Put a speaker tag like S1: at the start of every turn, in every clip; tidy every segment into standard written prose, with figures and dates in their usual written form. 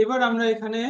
S1: এবার আমরা এখানে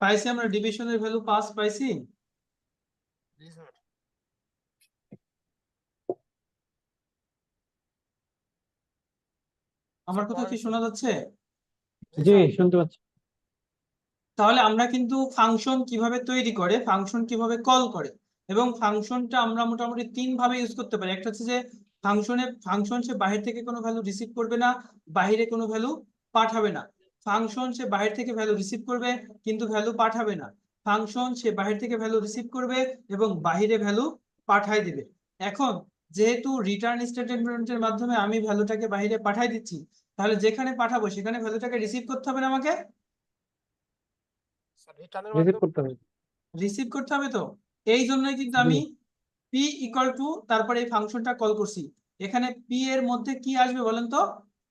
S1: পাইছি, আমরা ডিভিশনের ভ্যালু 5 পাইছি। আমার কথা কি শোনা যাচ্ছে?
S2: জি, শুনতে পাচ্ছি।
S1: তাহলে আমরা কিন্তু ফাংশন কিভাবে তৈরি করে, ফাংশন কিভাবে কল করে, এবং ফাংশনটা আমরা মোটামুটি 3 ভাবে ইউজ করতে পারি। একটা হচ্ছে যে ফাংশন সে বাহির থেকে কোনো ভ্যালু রিসিভ করবে না, বাহিরে কোনো ভ্যালু পাঠাবে না। ফাংশন সে বাহির থেকে ভ্যালু রিসিভ করবে কিন্তু ভ্যালু পাঠাবে না। ফাংশন সে বাহির থেকে ভ্যালু রিসিভ করবে এবং বাহিরে ভ্যালু পাঠাই দিবে। এখন যেহেতু রিটার্ন স্টেটমেন্টের মাধ্যমে আমি ভ্যালুটাকে বাহিরে পাঠাই দিচ্ছি, তাহলে যেখানে পাঠাবো সেখানে ভ্যালুটাকে রিসিভ করতে হবে না আমাকে?
S2: রিসিভ করতে হবে।
S1: রিসিভ করতে হবে তো। এই জন্যই কিন্তু
S2: জি,
S1: আমি পি ইকুয়াল টু তারপরে এই ফাংশনটা কল করছি। এখানে পি এর মধ্যে কি আসবে বলেন তো?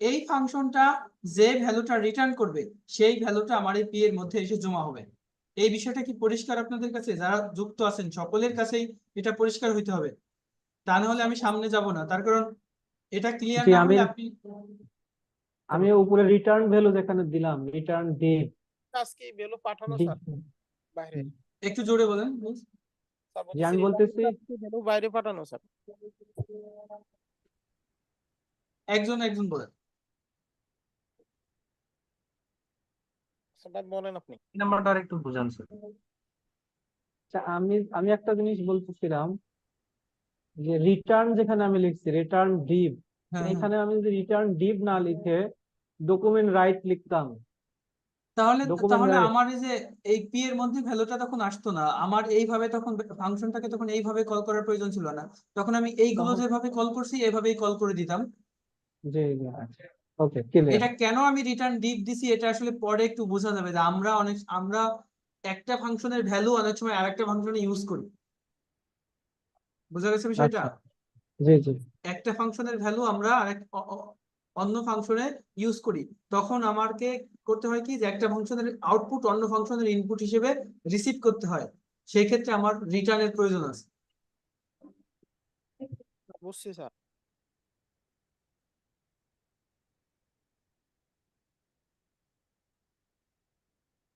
S1: এই ফাংশনটা যে ভ্যালুটা রিটার্ন করবে সেই ভ্যালুটা আমার এই পি এর মধ্যে এসে জমা হবে। এই বিষয়টা কি পরিষ্কার আপনাদের কাছে? যারা যুক্ত আছেন সকলের কাছেই এটা পরিষ্কার হইতে হবে, তা না হলে আমি সামনে যাব না। তার কারণ এটা ক্লিয়ার
S2: জি,
S1: না
S2: আমি
S1: হলে আপনি
S2: আমি উপরে রিটার্ন ভ্যালু যেখানে দিলাম, রিটার্ন ডিভ
S3: আজকে ভ্যালু পাঠানো স্যার বাইরে।
S1: একটু জোরে বলেন please।
S3: স্যার
S2: যে
S3: বলতেছি
S2: আমি বলতেছি
S3: ভ্যালু বাইরে পাঠানো স্যার।
S1: একজন একজন বলেন।
S3: সেটা বলেন আপনি।
S4: নাম্বারটা আর একটু বুঝান স্যার।
S2: আমি আমি একটা জিনিস বলতেছিলাম যে রিটার্ন যেখানে আমি লিখছি রিটার্ন ডিভ,
S1: হ্যাঁ হ্যাঁ,
S2: এখানে আমি যদি রিটার্ন ডিভ না লিখে ডকুমেন্ট রাইট লিখতাম,
S1: তাহলে
S2: ডকুমেন্ট
S1: তাহলে
S2: রাইট।
S1: আমার এই যে এই পি এর মধ্যে ভ্যালুটা তখন আসতো না। আমার এইভাবে তখন ফাংশনটাকে তখন এইভাবে কল করার প্রয়োজন ছিল না। তখন আমি এইগুলো
S2: তখন
S1: যেভাবে কল করছি এভাবেই কল করে দিতাম।
S2: জি, ওকে, ক্লিয়ার।
S1: এটা কেন আমি রিটার্ন ডিপ দিছি এটা আসলে পরে একটু বোঝা যাবে, যে আমরা একটা ফাংশনের ভ্যালু অনেক সময় আরেকটা ফাংশনে ইউজ করি। বোঝা গেছে বিষয়টা?
S2: আচ্ছা, জি জি।
S1: একটা ফাংশনের ভ্যালু আমরা অন্য ফাংশনে ইউজ করি। তখন আমাকে করতে হয় কি, যে একটা ফাংশনের আউটপুট অন্য ফাংশনের ইনপুট হিসেবে রিসিভ করতে হয়। সেই ক্ষেত্রে আমার রিটার্নের প্রয়োজন আছে।
S3: বুঝছি স্যার।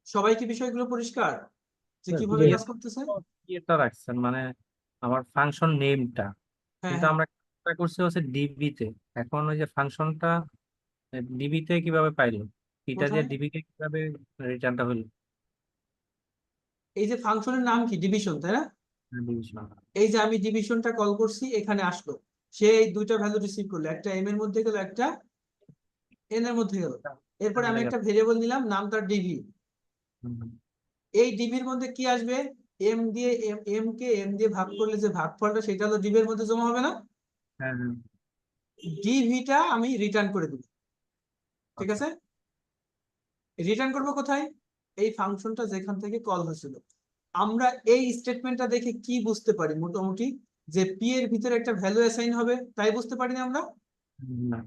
S1: সবাই কি বিষয়গুলো পরিষ্কার যে কিভাবে
S2: জি,
S1: কাজ করতেছে?
S4: এটা রাখছেন মানে আমার ফাংশন নেমটা,
S1: হ্যাঁ
S4: কিন্তু
S1: হ্যাঁ,
S4: আমরা কাজটা করছি হচ্ছে ডিবি তে। এখন ওই যে ফাংশনটা ডিবি তে কিভাবে পাইলো, এটা দিয়ে
S1: কোথায়?
S4: ডিবি কে কিভাবে রিটার্নটা হলো?
S1: এই যে ফাংশনের নাম কি ডিভিশন, তাই না?
S4: ডিভিশন।
S1: এই যে আমি ডিভিশনটা কল করছি, এখানে আসলো, সে এই দুইটা ভ্যালু রিসিভ করলো, একটা এম এর মধ্যে গেল, একটা এন এর মধ্যে গেল। এরপরে আমি একটা ভেরিয়েবল নিলাম, নাম তার ডিভি। এই ডিভির মধ্যে কি আসবে? এম দিয়ে এম দিয়ে ভাগ করলে যে ভাগফলটা সেটা হলো ডিভির মধ্যে জমা হবে না?
S4: হ্যাঁ হ্যাঁ।
S1: ডিভিটা আমি রিটার্ন করে দিব। ঠিক
S4: আচ্ছা।
S1: আছে, রিটার্ন করব কোথায়? এই ফাংশনটা যেখান থেকে কল হয়েছিল। আমরা এই স্টেটমেন্টটা দেখে কি বুঝতে পারি মোটামুটি? যে পি এর ভিতরে একটা ভ্যালু অ্যাসাইন হবে, তাই বুঝতে পারি না আমরা?
S4: না,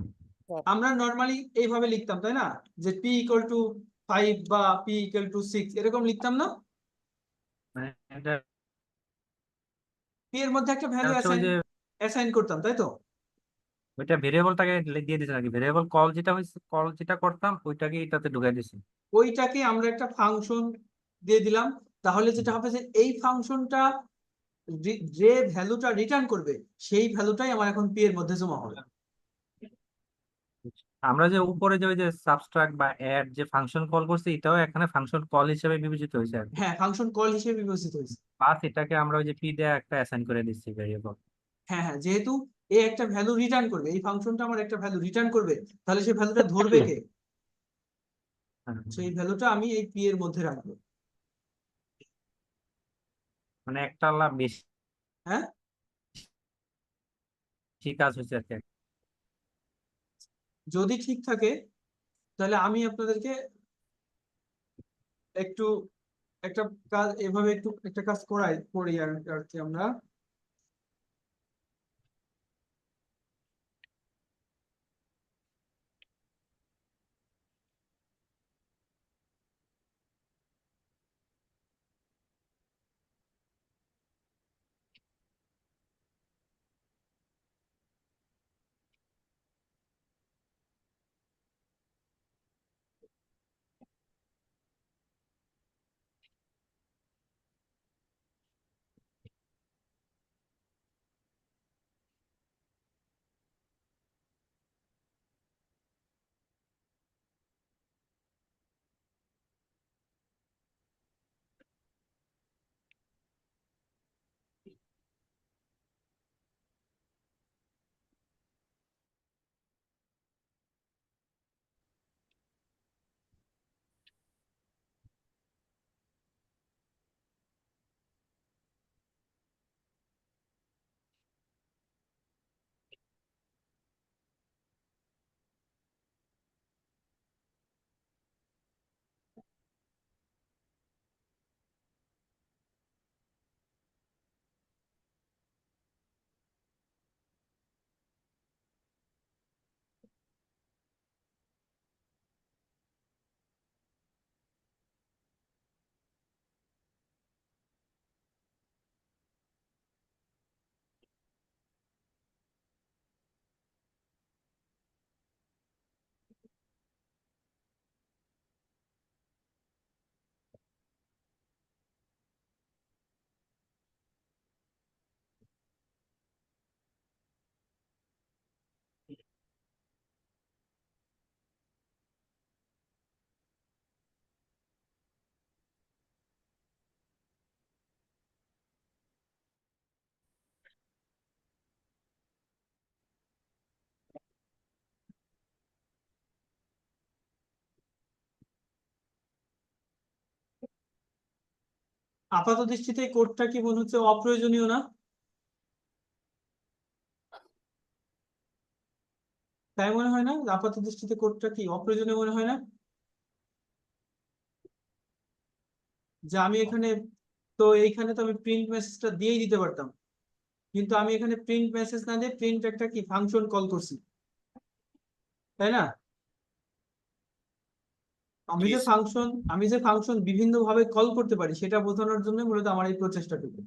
S1: আমরা নর্মালি এইভাবে লিখতাম, তাই না? যে পি ইকুয়াল টু 5 বা পি ইকুয়াল টু 6 এরকম লিখতাম না?
S4: মানে এটা
S1: পি এর মধ্যে একটা ভ্যালু
S4: হচ্ছে ওই যে
S1: অ্যাসাইন করতাম, তাই তো?
S4: ওইটা ভেরিয়েবলটাকে দিয়ে দিছে নাকি, ভেরিয়েবল কল যেটা হয়েছে, কল যেটা করতাম ওইটাকে এটাতে ঢুকাই দিছি।
S1: ওইটাকে আমরা একটা ফাংশন দিয়ে দিলাম। তাহলে যেটা হবে যে এই ফাংশনটা যে ভ্যালুটা রিটার্ন করবে সেই ভ্যালুটাই আমার এখন পি এর মধ্যে জমা হবে।
S4: আমরা যে উপরে যে ওই যে সাবট্রাক্ট বা অ্যাড যে ফাংশন কল করছি, এটাও এখানে ফাংশন কল হিসেবে বিবেচিত হয়েছে আর কি।
S1: হ্যাঁ, ফাংশন কল হিসেবে বিবেচিত হয়েছে।
S4: বাস এটাকে আমরা ওই যে পি দিয়ে একটা অ্যাসাইন করে দিচ্ছি ভেরিয়েবল।
S1: হ্যাঁ হ্যাঁ, যেহেতু এ একটা ভ্যালু রিটার্ন করবে, এই ফাংশনটা আমার একটা ভ্যালু রিটার্ন করবে, তাহলে সেই ভ্যালুটা ধরবে কে? সেই ভ্যালুটা আমি এই পি এর মধ্যে রাখবো।
S4: মানে একটা আল্লাহ বেশি
S1: হ্যাঁ,
S4: কি কাজ হচ্ছে আর কি?
S1: যদি ঠিক থাকে তাহলে আমি আপনাদেরকে একটু একটা কাজ এভাবে একটু একটা কাজ করি আর কি আমরা। আপাত দৃষ্টিতে এই কোডটা কি মনে হচ্ছে অপ্রয়োজনীয় না? তাই মনে হয় না? আপাত দৃষ্টিতে কোডটা কি অপ্রয়োজনীয় মনে হয় না? যে আমি এখানে, তো এইখানে তো আমি প্রিন্ট মেসেজটা দিয়েই দিতে পারতাম, কিন্তু আমি এখানে প্রিন্ট মেসেজ না দিয়ে প্রিন্ট একটা কি ফাংশন কল করছি, তাই না? আমি যে ফাংশন বিভিন্ন ভাবে কল করতে পারি সেটা বোঝানোর জন্য মূলত আমার এই প্রচেষ্টাটুকু।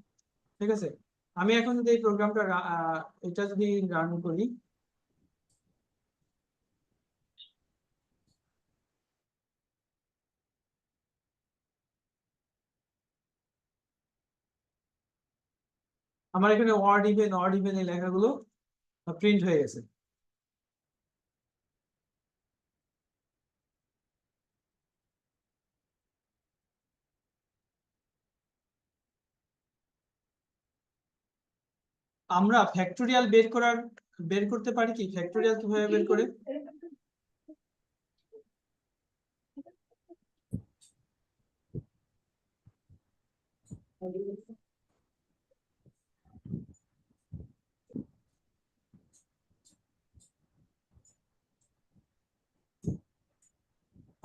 S1: ঠিক আছে, আমি এখন যদি এই প্রোগ্রামটা এটা যদি রান করি, আমার এখানে ওয়ার্ড ইভেন এই লেখাগুলো প্রিন্ট হয়ে গেছে। আমরা ফ্যাক্টোরিয়াল বের করতে পারি কি? ফ্যাক্টোরিয়াল কিভাবে বের করে?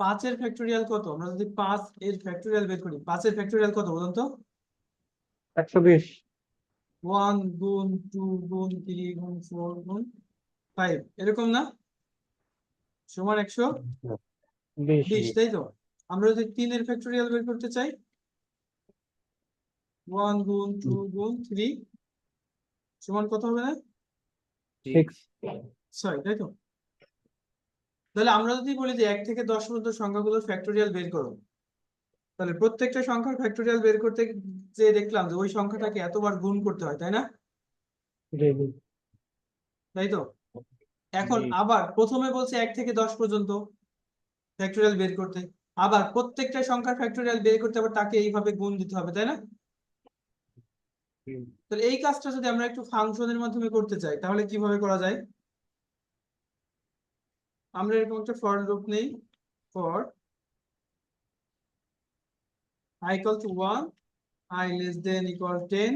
S1: পাঁচের ফ্যাক্টোরিয়াল কত? আমরা যদি 5 এর ফ্যাক্টোরিয়াল বের করি, 5 এর ফ্যাক্টোরিয়াল কত বলুন তো?
S2: 120।
S1: 1 গুণ 2 গুণ 3 গুণ 4 গুণ 5 এরকম না? সমান 120,
S2: 20।
S1: তাই তো? আমরা যদি 3 এর ফ্যাক্টোরিয়াল বের করতে চাই, 1 গুণ 2 গুণ 3 সমান কত হবে না?
S2: 6।
S1: 6, তাই তো? তাহলে আমরা যদি বলি যে 1 থেকে 10 পর্যন্ত সংখ্যাগুলোর ফ্যাক্টোরিয়াল বের করো, তাহলে প্রত্যেকটা সংখ্যার ফ্যাক্টোরিয়াল বের করতে যে দেখলাম যে ওই সংখ্যাটাকে এতবার গুণ করতে হয়, তাই না?
S2: জি জি।
S1: তাই তো? এখন
S4: জি।
S1: আবার প্রথমে বলছে 1 থেকে 10 পর্যন্ত ফ্যাক্টোরিয়াল বের করতে, আবার প্রত্যেকটা সংখ্যার ফ্যাক্টোরিয়াল বের করতে আবার তাকে এইভাবে গুণ দিতে হবে, তাই না? তাহলে এই কাজটা যদি আমরা একটু ফাংশনের মাধ্যমে করতে চাই তাহলে কিভাবে করা যায়? আমরা এরকম একটা ফর লুপ নেই, for i equal to 1, i less than equal 10,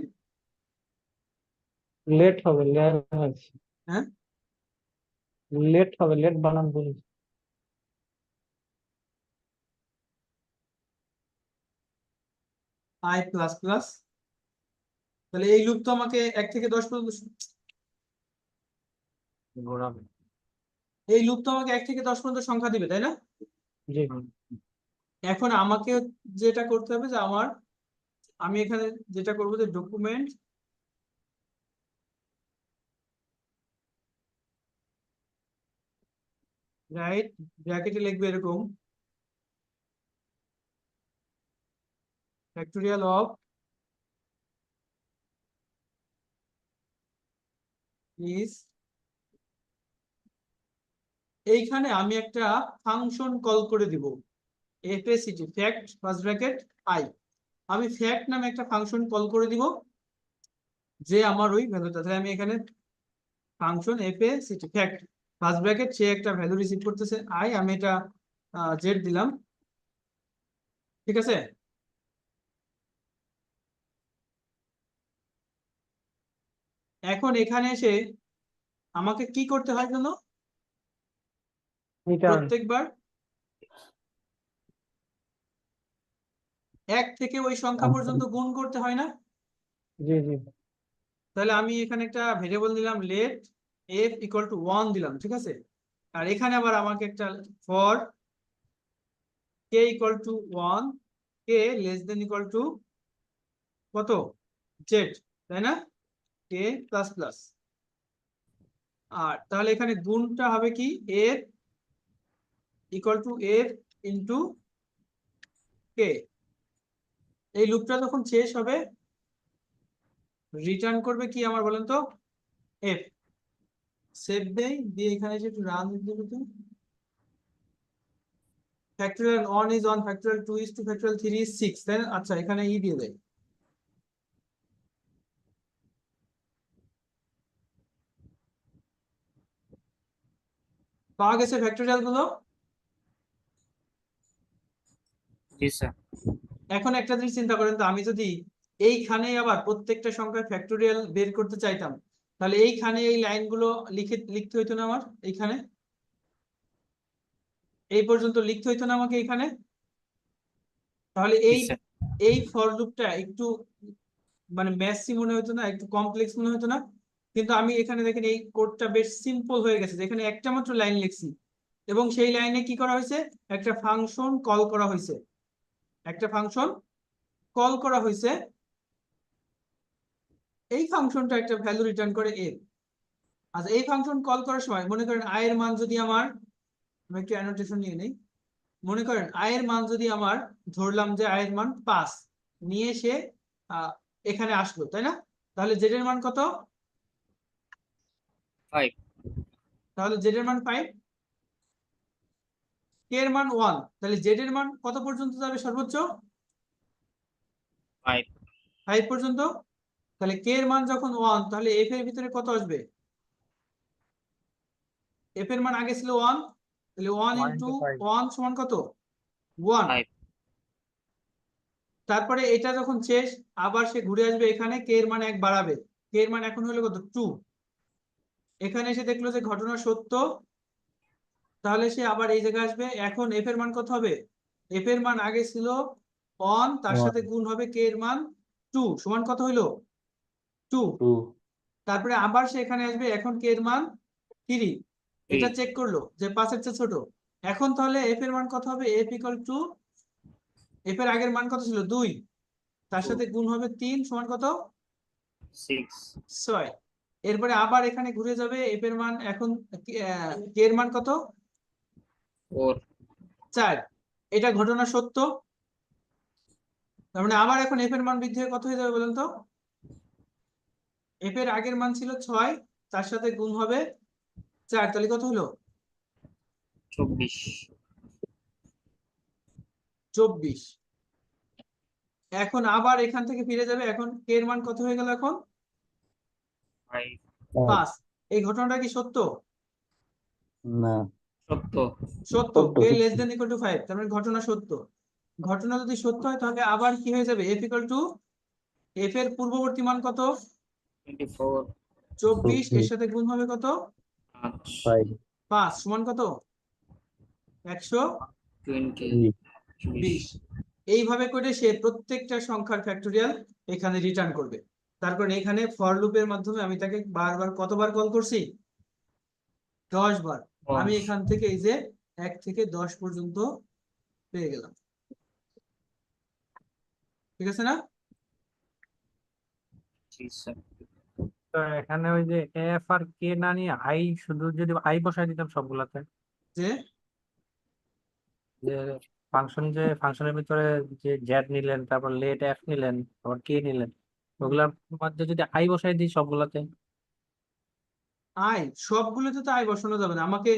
S2: let হবে, লেট আছে।
S1: হ্যাঁ
S2: লেট হবে, লেট বানান বলি।
S1: আই প্লাস প্লাস, তাহলে এই লুপ তো আমাকে 1 থেকে 10 পর্যন্ত,
S4: ঘোরাবে।
S1: এই লুপ তো আমাকে 1 থেকে 10 পর্যন্ত সংখ্যা দিবে, তাই না?
S2: জি
S4: হুম,
S1: এখন আমাকে যেটা করতে হবে যে আমি এখানে যেটা করবো যে ডকুমেন্ট রাইট, ব্র্যাকেটে লিখবে এরকম ফ্যাক্টোরিয়াল অফ ইজ, এইখানে আমি একটা ফাংশন কল করে দিব, এফএসিটি ফ্যাক্ট ফার্স্ট ব্র্যাকেট আই, আমি ফ্যাক্ট নামে একটা ফাংশন কল করে দিব যে আমার ওই ভ্যালুটা, তাহলে আমি এখানে ফাংশন এফএসিটি ফ্যাক্ট ফার্স্ট ব্র্যাকেট, সে একটা ভ্যালু রিসিভ করতেছে আই, আমি এটা জেড দিলাম, ঠিক আছে? এখন এখানে এসে আমাকে কি করতে হয় জানো,
S2: রিটার্ন।
S1: প্রত্যেকবার 1 থেকে ওই সংখ্যা পর্যন্ত গুণ করতে হয় না?
S2: জি জি
S1: তাহলে আমি এখানে একটা ভেরিয়েবল দিলাম লেট f ইকুয়াল টু 1 দিলাম, ঠিক আছে? আর এখানে আবার আমাকে একটা for k equal to 1, k less than equal to কত, z, তাই না? k প্লাস প্লাস, আর তাহলে এখানে গুণটা হবে কি f equal to f into k, এই লুপটা যখন শেষ হবে রিটার্ন করবে কি আমার বলেন তো, f, সেভ দেই, দিয়ে এখানে যে একটু রান দিতে তো, factorial 1 is 1, factorial 2 is 2, factorial 3 is 6, তাই না? আচ্ছা এখানে ই দিয়ে দেয়, পাওয়া গেছে ফ্যাক্টরিয়াল গুলো।
S4: জি স্যার।
S1: এখন একটা জিনিস চিন্তা করেন তো, আমি যদি এইখানে আবার প্রত্যেকটা সংখ্যার ফ্যাক্টরিয়াল বের করতে চাইতাম, তাহলে এইখানে এই লাইনগুলো লিখতে হইতো না আমার, এইখানে এই পর্যন্ত লিখতে হইতো না আমাকে এইখানে, তাহলে
S4: জি
S1: এই
S4: স্যার।
S1: এই ফর লুপটা একটু মানে মেসি মনে হতো না, একটু কমপ্লেক্স মনে হতো না? কিন্তু আমি এখানে দেখেন এই কোডটা বেশ সিম্পল হয়ে গেছে, যেখানে একটা মাত্র লাইন লিখছি এবং সেই লাইনে কি করা হয়েছে, একটা ফাংশন কল করা হয়েছে, একটা ফাংশন কল করা হয়েছে, এই ফাংশনটা একটা ভ্যালু রিটার্ন করে a। আচ্ছা এই ফাংশন কল করার সময় মনে করেন i এর মান যদি আমার, আমি একটু অ্যানোটেশন নিয়ে নেই, মনে করেন i এর মান যদি আমার, ধরলাম যে i এর মান 5 নিয়ে এসে এখানে আসলো, তাই না? তাহলে z এর মান কত,
S4: 5।
S1: তাহলে z এর মান 5, k এর মান 1, তাহলে z এর মান কত পর্যন্ত যাবে সর্বোচ্চ,
S4: 5।
S1: 5 পর্যন্ত। তাহলে k এর মান যখন 1, তাহলে f এর ভিতরে কত আসবে, f এর মান আগে ছিল 1, তাহলে 1
S4: 1
S1: ইন্টু
S4: into 5
S1: 1 সমান কত, 1।
S4: 5।
S1: তারপরে এটা যখন শেষ, আবার সে ঘুরে আসবে এখানে, কে এর মান 1 বাড়াবে, কে এর মান এখন হলো কত 2, এখানে এসে দেখলো যে ঘটনা সত্য, তাহলে সে আবার এই জায়গায় আসবে, এখন এফ এর মান কত হবে, এফ এর মান আগে ছিল 1, তার সাথে গুণ হবে কে এর মান 2 সমান কত হইলো 2, তারপরে আবার সে এখানে আসবে, এখন কে এর মান 3, এটা চেক করলো যে 5 এর চেয়ে ছোট, এখন তাহলে এফ এর মান কত হবে, এফ ইকুয়াল টু, এফ এর আগের মান কত ছিল 2, তার সাথে গুণ হবে 3 সমান কত 6, এরপরে আবার এখানে ঘুরে যাবে, এফ এর মান এখন কে এর মান কত 4, এটা ঘটনা সত্য, তার মানে আবার এখন এফ এর মান বৃদ্ধি হয়ে কত হয়ে যাবে বলেন তো, এফ এর আগের মান ছিল 6, তার সাথে গুণ হবে 4, তাহলে কত হলো 24। এখন আবার এখান থেকে ফিরে যাবে, এখন কে এর মান কত হয়ে গেল এখন 5, এই ঘটনাটা কি সত্য,
S5: না,
S1: সত্য,
S5: সত্য,
S1: কে
S5: সত্য।
S1: লেস দেন ইকুয়াল টু 5, তার মানে ঘটনা সত্য, ঘটনা যদি সত্য হয় তাহলে আবার কি হয়ে যাবে, এফ ইকুয়াল টু, এফ এর পূর্ববর্তী মান কত 24 এর
S5: 24
S1: সাথে গুণ হবে কত?
S5: 5
S1: 5 সমান কত? 120। এইভাবে করে সে প্রত্যেকটা সংখ্যার ফ্যাক্টোরিয়াল এখানে রিটার্ন করবে। তারপর এখানে ফর লুপের মাধ্যমে আমি তাকে বারবার কতবার কল করছি? 10 বার। আমি এখান থেকে এই যে 1 থেকে 10 পর্যন্ত পেয়ে গেলাম। ঠিক আছে না?
S4: তো এখানে ওই যে এফ আর কে না নিয়ে আই, শুধু যদি আই বসাই দিতাম সবগুলাতে,
S1: যে
S4: যে ফাংশনের ভিতরে যে জেড নিলেন, তারপর লেট এফ নিলেন, আবার কে নিলেন, ওগুলার মধ্যে যদি আই বসাই দিই সবগুলাতে।
S1: আই সবগুলোতে তো আই বসানো যাবে না। আমাকে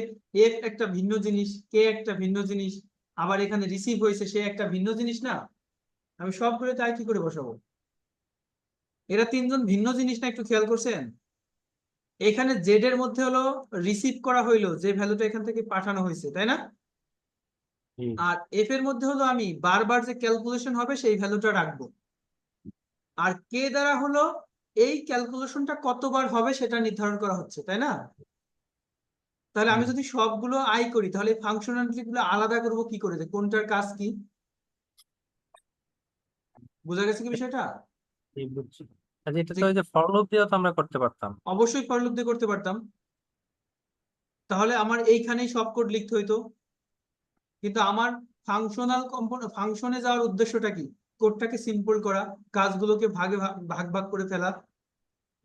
S1: এফ একটা ভিন্ন জিনিস, কে একটা ভিন্ন জিনিস, আবার এখানে রিসিভ হয়েছে সে একটা ভিন্ন জিনিস না। আমি সবগুলোতে আই কি করে বসাবো? এরা তিনজন ভিন্ন জিনিস না, একটু খেয়াল করছেন? এখানে জেড এর মধ্যে হলো রিসিভ করা হইলো, যে ভ্যালুটা এখান থেকে পাঠানো হয়েছে, তাই না?
S4: জি।
S1: আর এফ এর মধ্যে হলো আমি বারবার যে ক্যালকুলেশন হবে সেই ভ্যালুটা রাখবো। আর কে দ্বারা হলো এই ক্যালকুলেশনটা কতবার হবে সেটা নির্ধারণ করা হচ্ছে, তাই না? তাহলে আমি যদি সবগুলো আই করি তাহলে ফাংশনালিটি গুলো আলাদা করব কি করে, যে কোনটার কাজ কি? বোঝা গেছে কি বিষয়টা?
S4: জি, বুঝছি। আচ্ছা, এটা
S1: যে
S4: তো ওই যে ফর লুপ দিয়েও তো আমরা করতে পারতাম।
S1: অবশ্যই ফর লুপ দিয়ে করতে পারতাম, তাহলে আমার এইখানেই সব কোড লিখতে হইতো। কিন্তু আমার ফাংশনাল কম্পোনেন্ট ফাংশনে যাওয়ার উদ্দেশ্যটা কি? কোডটাকে সিম্পল করা, কাজগুলোকে ভাগে ভাগ ভাগ করে ফেলা।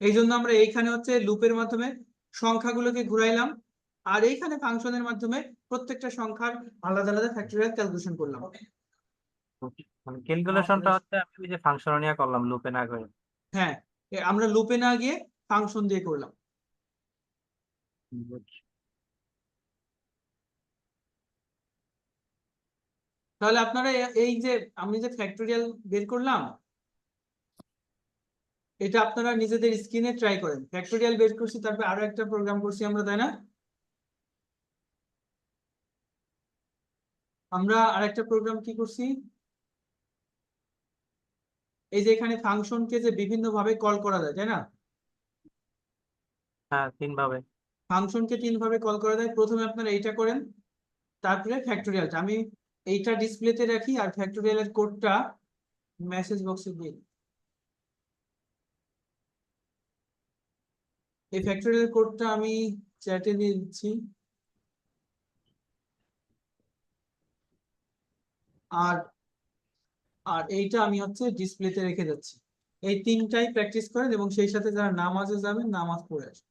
S1: এই জন্য আমরা এইখানে হচ্ছে লুপের মাধ্যমে সংখ্যাগুলোকে ঘুরাইলাম, আর এইখানে ফাংশনের মাধ্যমে প্রত্যেকটা সংখ্যার আলাদা আলাদা ফ্যাক্টরিয়াল ক্যালকুলেশন করলাম।
S4: মানে ক্যালকুলেশনটা হচ্ছে আমি ওই যে ফাংশন নিয়ে করলাম, লুপে না করে।
S1: হ্যাঁ, আমরা লুপে না গিয়ে ফাংশন দিয়ে করলাম।
S4: বুঝছি।
S1: তাহলে আপনারা এই যে আমি যে ফ্যাক্টরিয়াল বের করলাম, এটা আপনারা নিজেদের স্ক্রিনে ট্রাই করেন। ফ্যাক্টরিয়াল বের করছি, তারপর আরো একটা প্রোগ্রাম করছি আমরা, তাই না? আমরা আরেকটা প্রোগ্রাম কি করছি? এই যে এখানে ফাংশনকে যে বিভিন্ন ভাবে কল করা যায়, তাই না?
S4: হ্যাঁ, 3 ভাবে।
S1: ফাংশনকে 3 ভাবে কল করা যায়। প্রথমে আপনারা এইটা করেন, তারপরে ফ্যাক্টরিয়ালটা আমি এইটা ডিসপ্লেতে রাখি, আর ফ্যাক্টরিয়ালের কোডটা মেসেজ বক্সে দিই। এই ফ্যাক্টরিয়াল কোডটা আমি চ্যাটে দিয়ে দিচ্ছি। আর আর এইটা আমি হচ্ছে ডিসপ্লেতে রেখে যাচ্ছি। এই তিনটাই প্র্যাকটিস করেন এবং সেই সাথে যারা নামাজে যাবেন নামাজ পড়ে আসেন।